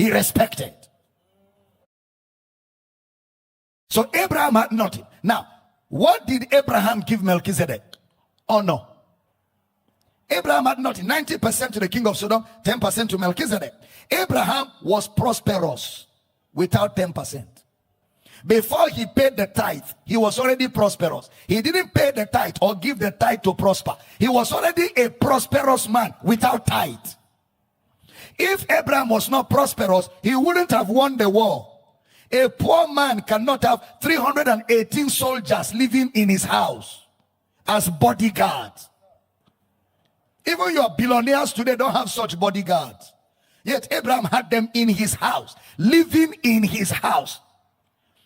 he respected. So Abraham had nothing. Now, what did Abraham give Melchizedek? Honor. Abraham had nothing. 90% to the king of Sodom, 10% to Melchizedek. Abraham was prosperous without 10%. Before he paid the tithe, he was already prosperous. He didn't pay the tithe or give the tithe to prosper. He was already a prosperous man without tithe. If Abraham was not prosperous, he wouldn't have won the war. A poor man cannot have 318 soldiers living in his house as bodyguards. Even your billionaires today don't have such bodyguards. Yet Abraham had them in his house, living in his house.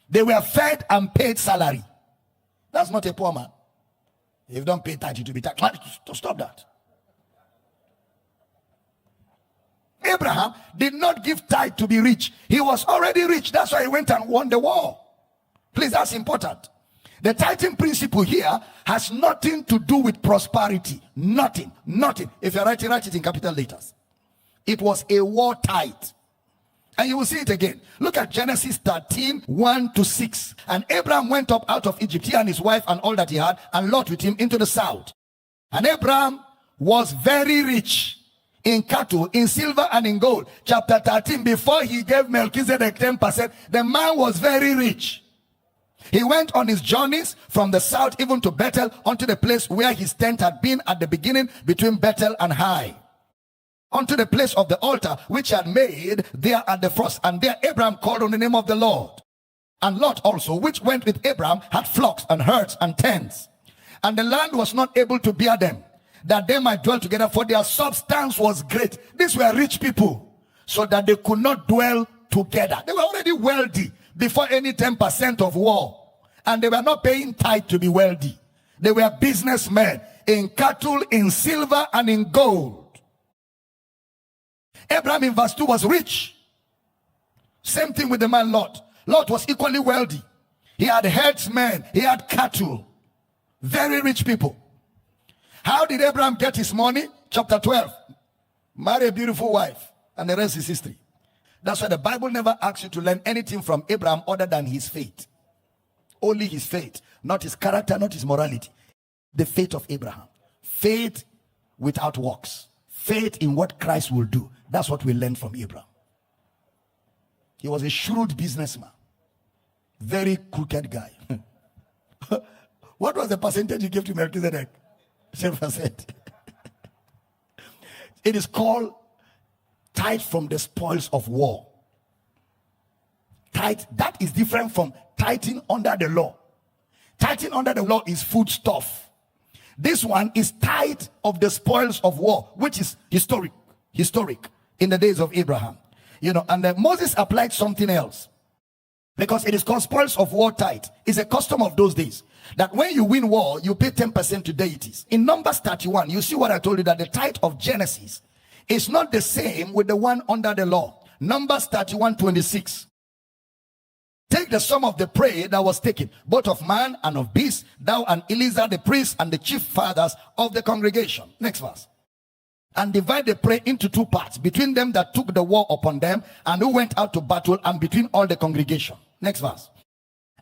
They were fed and paid salary. That's not a poor man. If you don't pay tithe, to be taxed. To stop that. Abraham did not give tithe to be rich. He was already rich. That's why he went and won the war. Please, that's important. The tithing principle here has nothing to do with prosperity. Nothing. If you're writing, write it in capital letters. It was a war tithe. And you will see it again. Look at Genesis 13, 1-6. And Abraham went up out of Egypt, he and his wife and all that he had, and Lot with him into the south. And Abraham was very rich in cattle, in silver and in gold. Chapter 13, before he gave Melchizedek 10%, the man was very rich. He went on his journeys from the south even to Bethel, unto the place where his tent had been at the beginning between Bethel and Hai, unto the place of the altar which he had made there at the first. And there Abraham called on the name of the Lord. And Lot also, which went with Abraham, had flocks and herds and tents. And the land was not able to bear them, that they might dwell together, for their substance was great. These were rich people, so that they could not dwell together. They were already wealthy before any 10% of war. And they were not paying tithe to be wealthy. They were businessmen in cattle, in silver, and in gold. Abraham in verse 2 was rich. Same thing with the man Lot. Lot was equally wealthy. He had herdsmen, he had cattle. Very rich people. How did Abraham get his money? Chapter 12. Marry a beautiful wife. And the rest is history. That's why the Bible never asks you to learn anything from Abraham other than his faith. Only his faith. Not his character, not his morality. The faith of Abraham. Faith without works. Faith in what Christ will do. That's what we learn from Abraham. He was a shrewd businessman. Very crooked guy. What was the percentage he gave to Melchizedek? 7%. It is called tithe from the spoils of war. Tithe, that is different from tithing under the law. Tithing under the law is food stuff. This one is tithe of the spoils of war, which is historic in the days of Abraham. You know, and then Moses applied something else, because it is called spoils of war tithe. It's a custom of those days that when you win war, you pay 10% to deities. In Numbers 31, you see what I told you, that the tithe of Genesis is not the same with the one under the law. Numbers 31:26. Take the sum of the prey that was taken, both of man and of beast, thou and Eleazar the priest and the chief fathers of the congregation. Next verse. And divide the prey into two parts, between them that took the war upon them and who went out to battle, and between all the congregation. Next verse.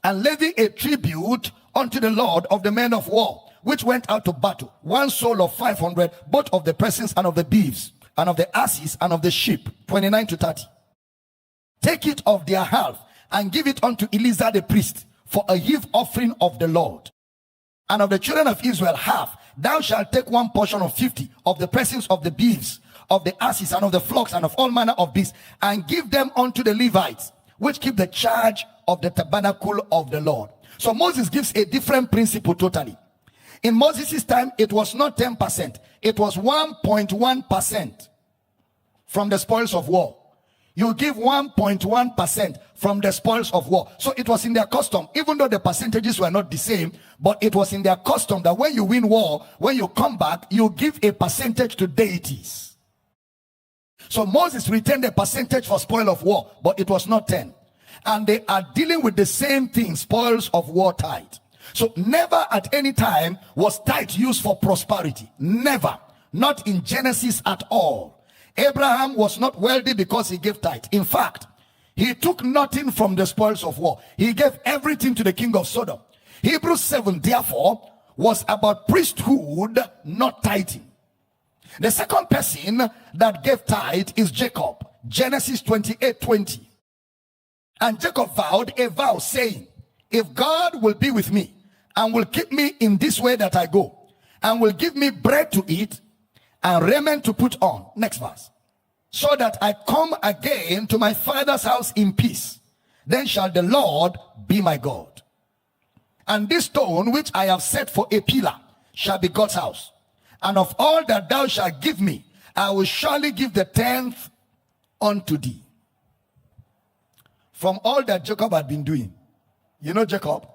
And levy a tribute unto the Lord of the men of war, which went out to battle, 1 soul of 500, both of the persons and of the beeves, and of the asses and of the sheep. 29-30. Take it of their half, and give it unto Eleazar the priest, for a heave offering of the Lord. And of the children of Israel half, thou shalt take 1 portion of 50 of the persons of the beeves, of the asses, and of the flocks, and of all manner of beasts, and give them unto the Levites, which keep the charge of the tabernacle of the Lord. So Moses gives a different principle totally. In Moses' time, it was not 10%. It was 1.1% from the spoils of war. You give 1.1% from the spoils of war. So it was in their custom, even though the percentages were not the same, but it was in their custom that when you win war, when you come back, you give a percentage to deities. So Moses retained a percentage for spoil of war, but it was not 10. And they are dealing with the same thing, spoils of war tithe. So never at any time was tithe used for prosperity. Never. Not in Genesis at all. Abraham was not wealthy because he gave tithe. In fact, he took nothing from the spoils of war. He gave everything to the king of Sodom. Hebrews 7, therefore, was about priesthood, not tithing. The second person that gave tithe is Jacob. Genesis 28:20. And Jacob vowed a vow, saying, if God will be with me and will keep me in this way that I go, and will give me bread to eat and raiment to put on. Next verse. So that I come again to my father's house in peace, then shall the Lord be my God. And this stone which I have set for a pillar shall be God's house. And of all that thou shalt give me, I will surely give the 10th unto thee. From all that Jacob had been doing. You know Jacob?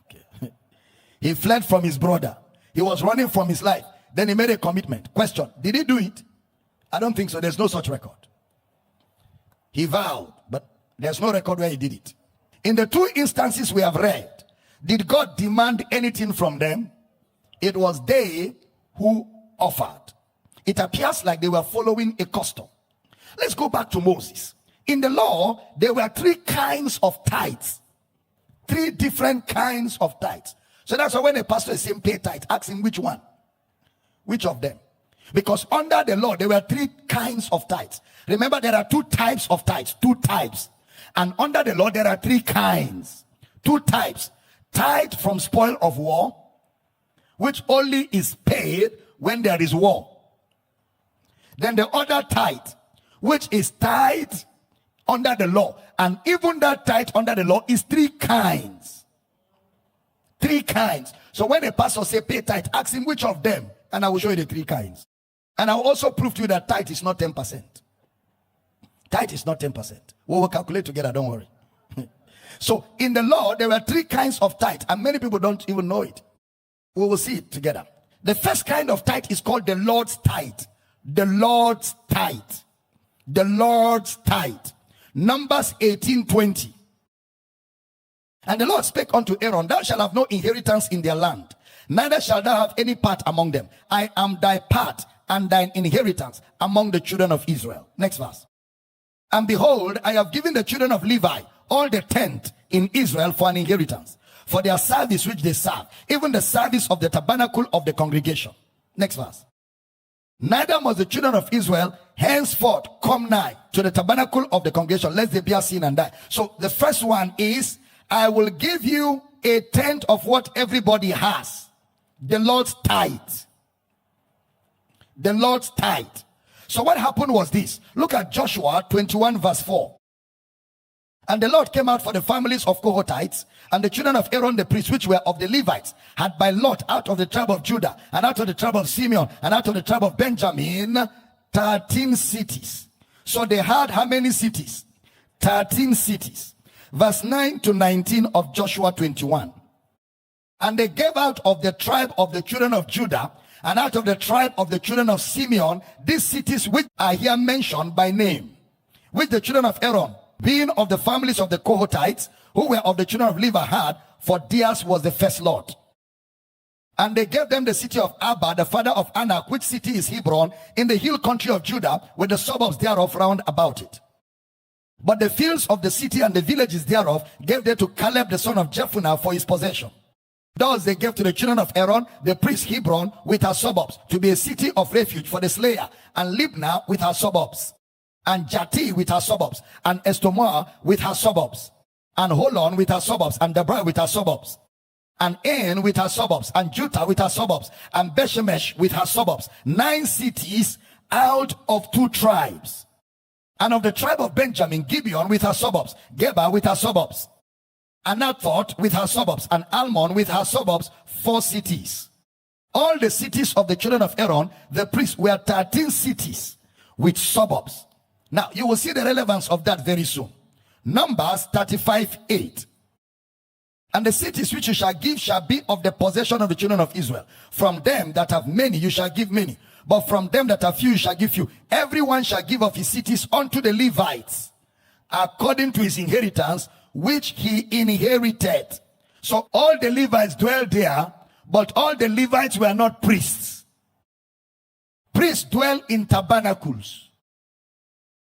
Okay. He fled from his brother. He was running from his life. Then he made a commitment. Question, did he do it? I don't think so. There's no such record. He vowed, but there's no record where he did it. In the two instances we have read, did God demand anything from them? It was they who offered. It appears like they were following a custom. Let's go back to Moses. In the law, there were 3 kinds of tithes. 3 different kinds of tithes. So that's why when a pastor is saying pay tithe, ask him which one. Which of them? Because under the law, there were 3 kinds of tithes. Remember, there are 2 types of tithes. 2 types. And under the law, there are 3 kinds. 2 types. Tithe from spoil of war, which only is paid when there is war. Then the other tithe, which is tithe under the law. And even that tithe under the law is 3 kinds. 3 kinds. So when a pastor say pay tithe, ask him which of them, and I will show you the 3 kinds. And I will also prove to you that tithe is not 10%. Tithe is not 10%. We will calculate together, don't worry. So in the law, there were 3 kinds of tithe, and many people don't even know it. We will see it together. The first kind of tithe is called the Lord's tithe. The Lord's tithe. The Lord's tithe. Numbers 18:20. And the Lord spake unto Aaron, thou shalt have no inheritance in their land, neither shalt thou have any part among them. I am thy part and thine inheritance among the children of Israel. Next verse. And behold, I have given the children of Levi all the tenth in Israel for an inheritance, for their service which they serve, even the service of the tabernacle of the congregation. Next verse. Neither must the children of Israel henceforth come nigh to the tabernacle of the congregation, lest they bear sin and die. So the first one is, I will give you a tenth of what everybody has. The Lord's tithe. The Lord's tithe. So what happened was this. Look at Joshua 21 verse 4. And the Lord came out for the families of Kohathites, and the children of Aaron the priest, which were of the Levites, had by lot out of the tribe of Judah, and out of the tribe of Simeon, and out of the tribe of Benjamin, 13 cities. So they had how many cities? 13 cities. Verse 9 to 19 of Joshua 21. And they gave out of the tribe of the children of Judah, and out of the tribe of the children of Simeon, these cities which are here mentioned by name, which the children of Aaron, being of the families of the Kohathites, who were of the children of Levi, had, for theirs was the first lot. And they gave them the city of Abba, the father of Anak, which city is Hebron, in the hill country of Judah, with the suburbs thereof round about it. But the fields of the city and the villages thereof gave they to Caleb the son of Jephunneh for his possession. Thus they gave to the children of Aaron the priest Hebron with her suburbs, to be a city of refuge for the slayer, and Libnah with her suburbs, and Jati with her suburbs, and Estomoa with her suburbs, and Holon with her suburbs, and Deborah with her suburbs, and En with her suburbs, and Juttah with her suburbs, and Bethshemesh with her suburbs. 9 cities out of 2 tribes. And of the tribe of Benjamin, Gibeon with her suburbs, Geba with her suburbs, Anathoth with her suburbs, and Almon with her suburbs, 4 cities. All the cities of the children of Aaron, the priests, were 13 cities with suburbs. Now, you will see the relevance of that very soon. Numbers 35:8. And the cities which you shall give shall be of the possession of the children of Israel. From them that have many you shall give many, but from them that have few you shall give few. Everyone shall give of his cities unto the Levites, according to his inheritance, which he inherited. So all the Levites dwell there, but all the Levites were not priests. Priests dwell in tabernacles.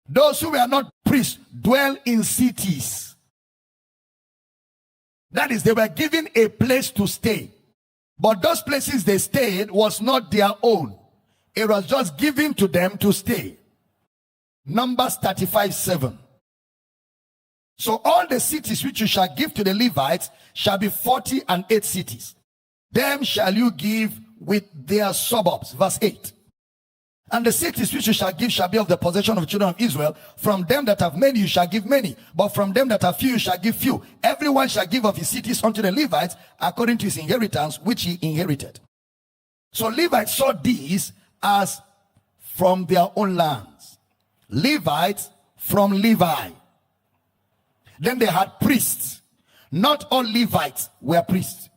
Those who were not priests dwell in cities. That is, they were given a place to stay. But those places they stayed was not their own. It was just given to them to stay. Numbers 35:7. So all the cities which you shall give to the Levites shall be 48 cities. Them shall you give with their suburbs. Verse 8. And the cities which you shall give shall be of the possession of the children of Israel. From them that have many you shall give many, but from them that have few you shall give few. Everyone shall give of his cities unto the Levites according to his inheritance which he inherited. So Levites saw these as from their own lands. Levites from Levi. Then they had priests. Not all Levites were priests.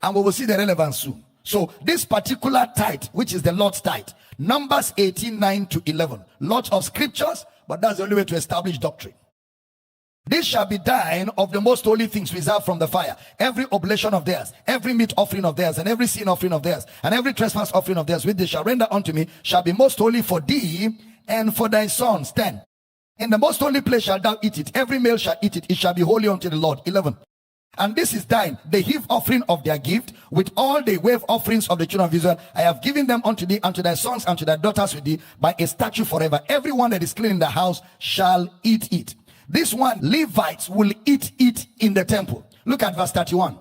And we will see the relevance soon. So this particular tithe, which is the Lord's tithe, Numbers 18:9-11. Lots of scriptures, but that's the only way to establish doctrine. This shall be thine of the most holy things reserved from the fire. Every oblation of theirs, every meat offering of theirs, and every sin offering of theirs, and every trespass offering of theirs, which they shall render unto me, shall be most holy for thee and for thy sons. 10. In the most holy place shalt thou eat it. Every male shall eat it. It shall be holy unto the Lord. 11. And this is thine, the heave offering of their gift, with all the wave offerings of the children of Israel. I have given them unto thee, unto thy sons, and to thy daughters with thee, by a statute forever. Everyone that is clean in the house shall eat it. This one, Levites will eat it in the temple. Look at verse 31.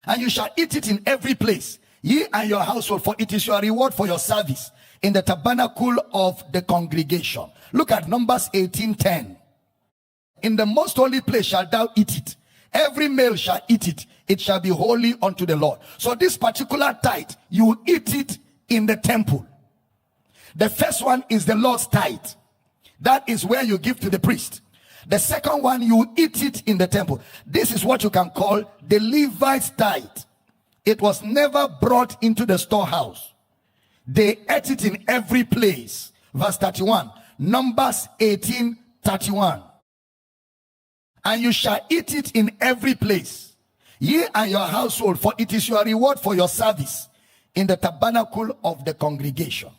And you shall eat it in every place, ye and your household, for it is your reward for your service in the tabernacle of the congregation. Look at Numbers 18:10. In the most holy place shalt thou eat it. Every male shall eat it. It shall be holy unto the Lord. So this particular tithe, you eat it in the temple. The first one is the Lord's tithe. That is where you give to the priest. The second one, you eat it in the temple. This is what you can call the Levite's tithe. It was never brought into the storehouse. They ate it in every place. Verse 31. Numbers 18:31. And you shall eat it in every place, ye and your household, for it is your reward for your service in the tabernacle of the congregation.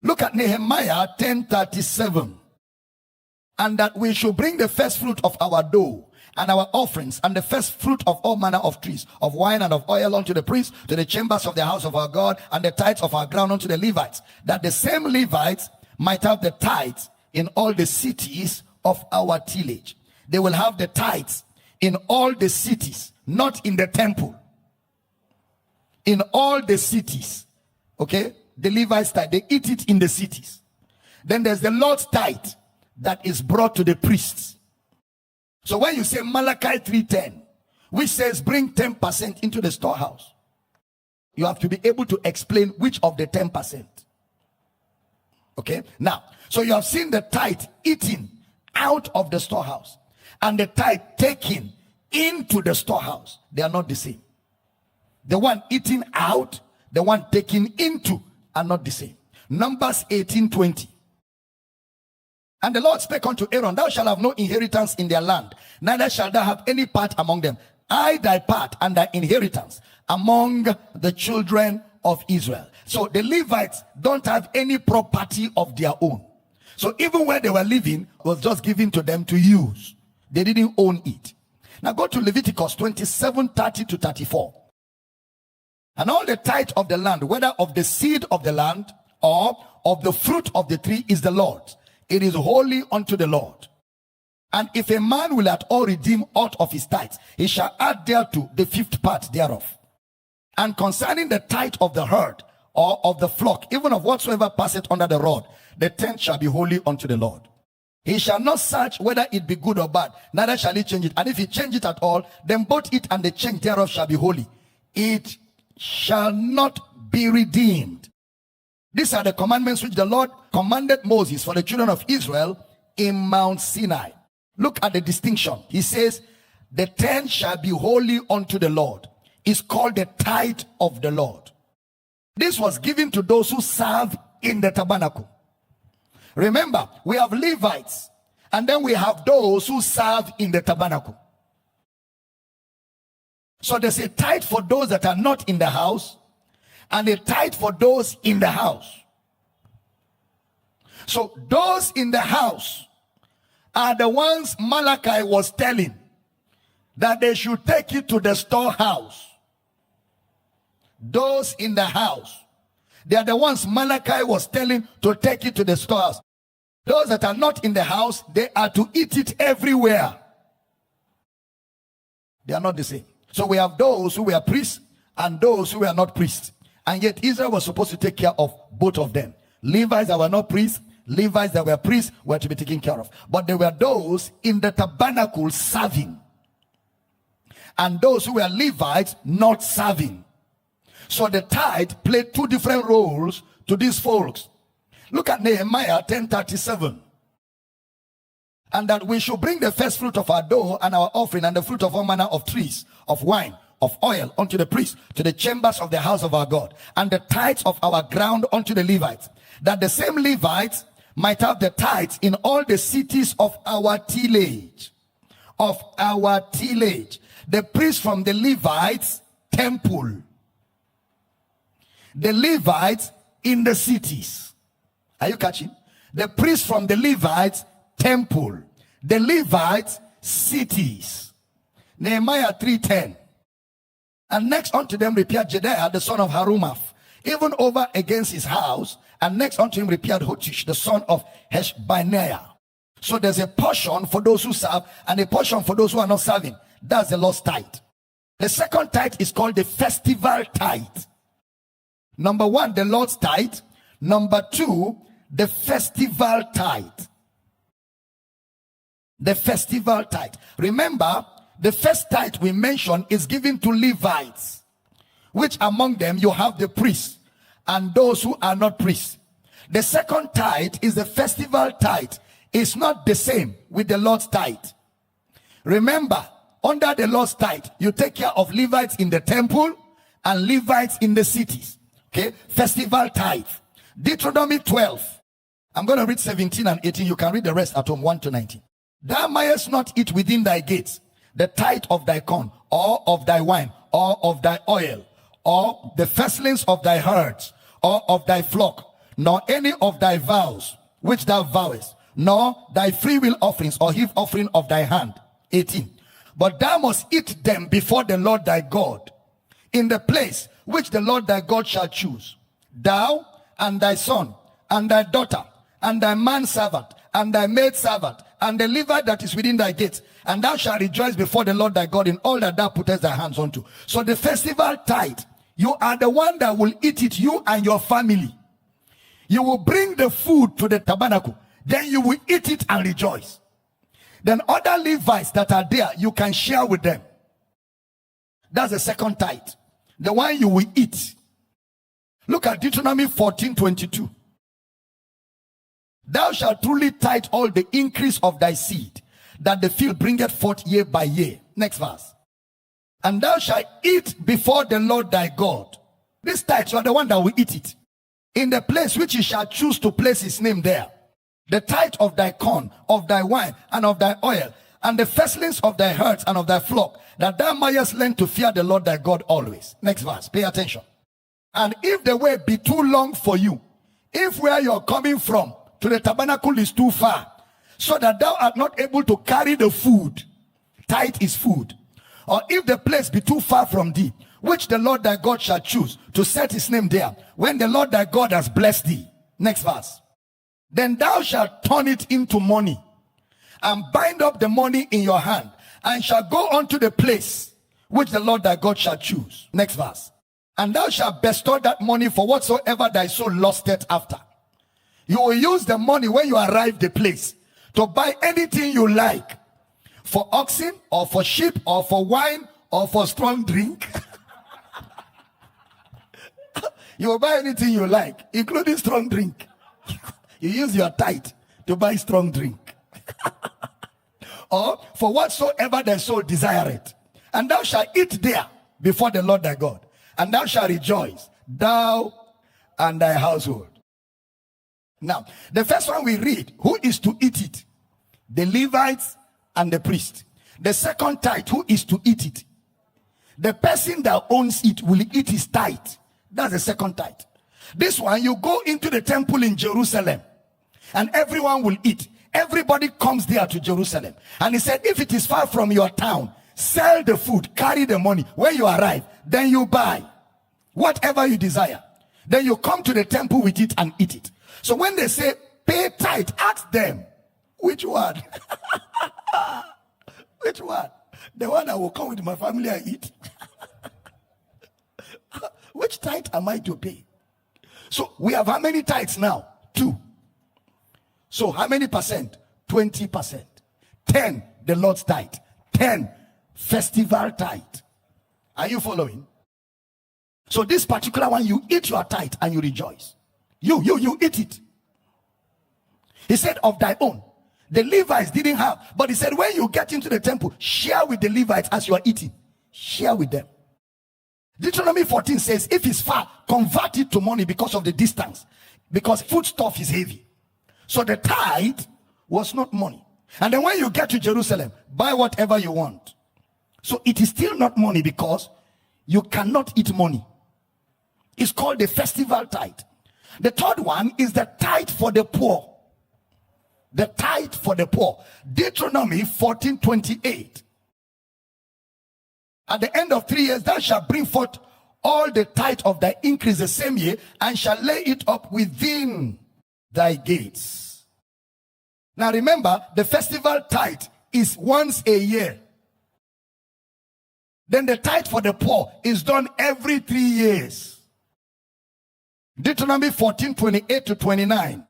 Look at Nehemiah 10:37. And that we should bring the first fruit of our dough and our offerings, and the first fruit of all manner of trees, of wine and of oil unto the priests, to the chambers of the house of our God, and the tithes of our ground unto the Levites, that the same Levites might have the tithes in all the cities of our tillage. They will have the tithes in all the cities, not in the temple. In all the cities. Okay? The Levites tithe, they eat it in the cities. Then there's the Lord's tithe that is brought to the priests. So when you say Malachi 3:10, which says bring 10% into the storehouse, you have to be able to explain which of the 10%. Okay? Now, so you have seen the tithe eaten out of the storehouse and the tithe taken into the storehouse. They are not the same. The one eaten out, the one taken into are not the same. Numbers 18:20. And the Lord spake unto Aaron, thou shalt have no inheritance in their land, neither shalt thou have any part among them. I thy part and thy inheritance among the children of Israel. So the Levites don't have any property of their own. So even where they were living was just given to them to use. They didn't own it. Now go to Leviticus 27:30-34. And all the tithe of the land, whether of the seed of the land or of the fruit of the tree, is the Lord's. It is holy unto the Lord. And if a man will at all redeem aught of his tithes, he shall add thereto the 5th part thereof. And concerning the tithe of the herd or of the flock, even of whatsoever passeth under the rod, the 10th shall be holy unto the Lord. He shall not search whether it be good or bad, neither shall he change it. And if he change it at all, then both it and the change thereof shall be holy. It shall not be redeemed. These are the commandments which the Lord commanded Moses for the children of Israel in Mount Sinai. Look at the distinction. He says, the 10th shall be holy unto the Lord. It's called the tithe of the Lord. This was given to those who serve in the tabernacle. Remember, we have Levites, and then we have those who serve in the tabernacle. So there's a tithe for those that are not in the house, and a tithe for those in the house. So those in the house are the ones Malachi was telling that they should take it to the storehouse. Those in the house, they are the ones Malachi was telling to take it to the storehouse. Those that are not in the house, they are to eat it everywhere. They are not the same. So we have those who were priests and those who were not priests. And yet Israel was supposed to take care of both of them. Levites that were not priests, Levites that were priests were to be taken care of. But there were those in the tabernacle serving. And those who were Levites not serving. So the tithe played two different roles to these folks. Look at Nehemiah 10:37. And that we should bring the first fruit of our dough and our offering and the fruit of all manner of trees, of wine, of oil unto the priests, to the chambers of the house of our God, and the tithes of our ground unto the Levites, that the same Levites might have the tithes in all the cities of our tillage. Of our tillage. The priests from the Levites' temple. The Levites in the cities. Are you catching? The priests from the Levites' temple. The Levites' cities. Nehemiah 3:10. And next unto them repaired Jedaiah the son of Harumaph, even over against his house. And next unto him repaired Hotish the son of Heshbaniah. So there's a portion for those who serve and a portion for those who are not serving. That's the Lord's tithe. The second tithe is called the festival tithe. Number one, the Lord's tithe. Number two, the festival tithe. The festival tithe. Remember, the first tithe we mentioned is given to Levites, which among them you have the priests and those who are not priests. The second tithe is the festival tithe. It's not the same with the Lord's tithe. Remember, under the Lord's tithe, you take care of Levites in the temple and Levites in the cities. Okay, festival tithe. Deuteronomy 12. I'm going to read 17 and 18. You can read the rest at home, 1 to 19. Thou mayest not eat within thy gates the tithe of thy corn, or of thy wine, or of thy oil, or the firstlings of thy herds, or of thy flock, nor any of thy vows which thou vowest, nor thy freewill offerings or heave offering of thy hand. 18. But thou must eat them before the Lord thy God, in the place which the Lord thy God shall choose. Thou and thy son, and thy daughter, and thy manservant, and thy maidservant, and the Levite that is within thy gates, and thou shalt rejoice before the Lord thy God in all that thou puttest thy hands unto. So the festival tithe, you are the one that will eat it, you and your family. You will bring the food to the tabernacle, then you will eat it and rejoice. Then other Levites that are there, you can share with them. That's the second tithe, the one you will eat. Look at Deuteronomy 14:22. Thou shalt truly tithe all the increase of thy seed, that the field bringeth forth year by year. Next verse. And thou shalt eat before the Lord thy God. This tithe, you are the one that will eat it, in the place which he shall choose to place his name there. The tithe of thy corn, of thy wine, and of thy oil, and the firstlings of thy herds and of thy flock, that thou mayest learn to fear the Lord thy God always. Next verse, pay attention. And if the way be too long for you, if where you're coming from to the tabernacle is too far, so that thou art not able to carry the food, tithe is food, or if the place be too far from thee, which the Lord thy God shall choose to set his name there, when the Lord thy God has blessed thee. Next verse. Then thou shalt turn it into money, and bind up the money in your hand, and shall go unto the place which the Lord thy God shall choose. Next verse. And thou shalt bestow that money for whatsoever thy soul lusteth after. You will use the money when you arrive the place to buy anything you like, for oxen, or for sheep, or for wine, or for strong drink. You will buy anything you like, including strong drink. You use your tithe to buy strong drink. Or for whatsoever thy soul desireth. And thou shalt eat there before the Lord thy God. And thou shalt rejoice, thou and thy household. Now, the first one we read, who is to eat it? The Levites and the priest. The second tithe, who is to eat it? The person that owns it will eat his tithe. That's the second tithe. This one, you go into the temple in Jerusalem, and everyone will eat. Everybody comes there to Jerusalem. And he said, if it is far from your town, sell the food, carry the money. When you arrive, then you buy whatever you desire. Then you come to the temple with it and eat it. So when they say pay tithe, ask them, which one? Which one? The one I will come with my family and eat. Which tithe am I to pay? So we have how many tithes now? 2. So how many percent? 20%. 10, the Lord's tithe. 10, festival tithe. Are you following? So this particular one, you eat your tithe and you rejoice. You eat it. He said, of thy own. The Levites didn't have. But he said, when you get into the temple, share with the Levites as you are eating. Share with them. Deuteronomy 14 says, if it's far, convert it to money because of the distance. Because foodstuff is heavy. So the tithe was not money. And then when you get to Jerusalem, buy whatever you want. So it is still not money because you cannot eat money. It's called the festival tithe. The third one is the tithe for the poor. The tithe for the poor. Deuteronomy 14:28. At the end of 3 years, thou shalt bring forth all the tithe of thy increase the same year, and shall lay it up within thy gates. Now remember, the festival tithe is once a year. Then the tithe for the poor is done every 3 years. Deuteronomy 14:28-29.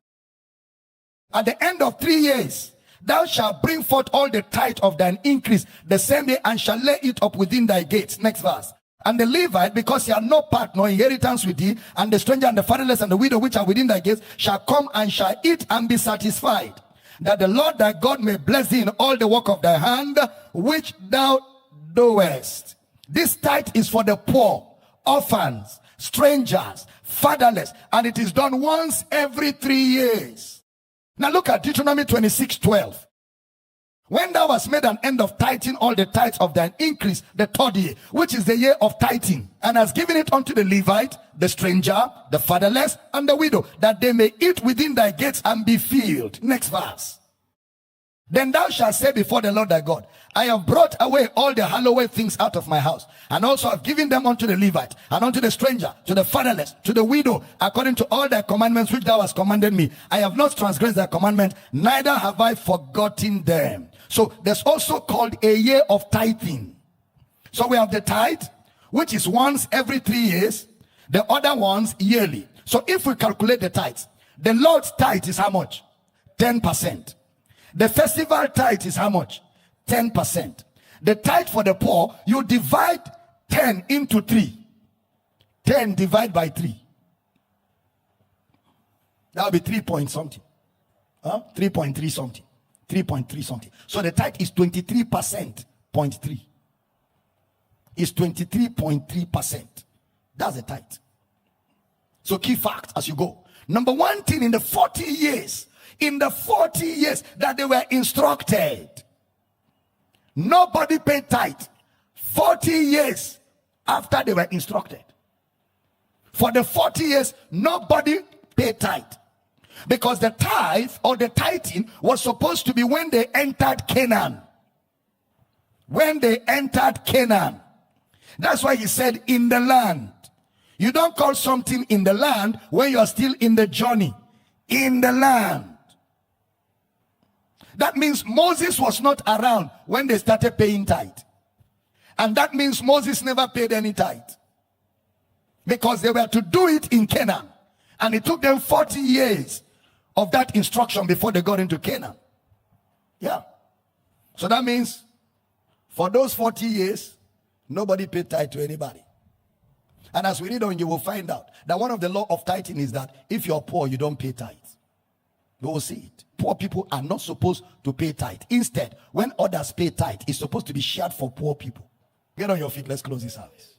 At the end of 3 years, thou shalt bring forth all the tithe of thine increase the same day, and shall lay it up within thy gates. Next verse. And the Levite, because he had no part nor inheritance with thee, and the stranger and the fatherless and the widow which are within thy gates, shall come and shall eat and be satisfied, that the Lord thy God may bless thee in all the work of thy hand, which thou doest. This tithe is for the poor, orphans, strangers, fatherless, and it is done once every 3 years. Now look at Deuteronomy 26:12. When thou hast made an end of tithing all the tithes of thine increase the 3rd year, which is the year of tithing, and hast given it unto the Levite, the stranger, the fatherless, and the widow, that they may eat within thy gates and be filled. Next verse. Then thou shalt say before the Lord thy God, I have brought away all the hallowed things out of my house, and also have given them unto the Levite, and unto the stranger, to the fatherless, to the widow, according to all thy commandments which thou hast commanded me. I have not transgressed thy commandment, neither have I forgotten them. So there's also called a year of tithing. So we have the tithe, which is once every 3 years, the other ones yearly. So if we calculate the tithes, the Lord's tithe is how much? 10%. The festival tithe is how much? 10%. The tithe for the poor, you divide 10 into 3. 10 divided by 3. That will be 3 point something. 3.3 something. 3.3 something. So the tithe is 23%. 0.3. It's 23.3%. That's the tithe. So key facts as you go. Number one thing, in the 40 years that they were instructed, nobody paid tithe. 40 years after they were instructed. For the 40 years, nobody paid tithe. Because the tithe or the tithing was supposed to be when they entered Canaan. When they entered Canaan. That's why he said in the land. You don't call something in the land when you are still in the journey. In the land. That means Moses was not around when they started paying tithe. And that means Moses never paid any tithe. Because they were to do it in Canaan. And it took them 40 years of that instruction before they got into Canaan. Yeah. So that means for those 40 years, nobody paid tithe to anybody. And as we read on, you will find out that one of the law of tithing is that if you're poor, you don't pay tithe. You will see it. Poor people are not supposed to pay tithe. Instead, when others pay tithe, it's supposed to be shared for poor people. Get on your feet. Let's close this service.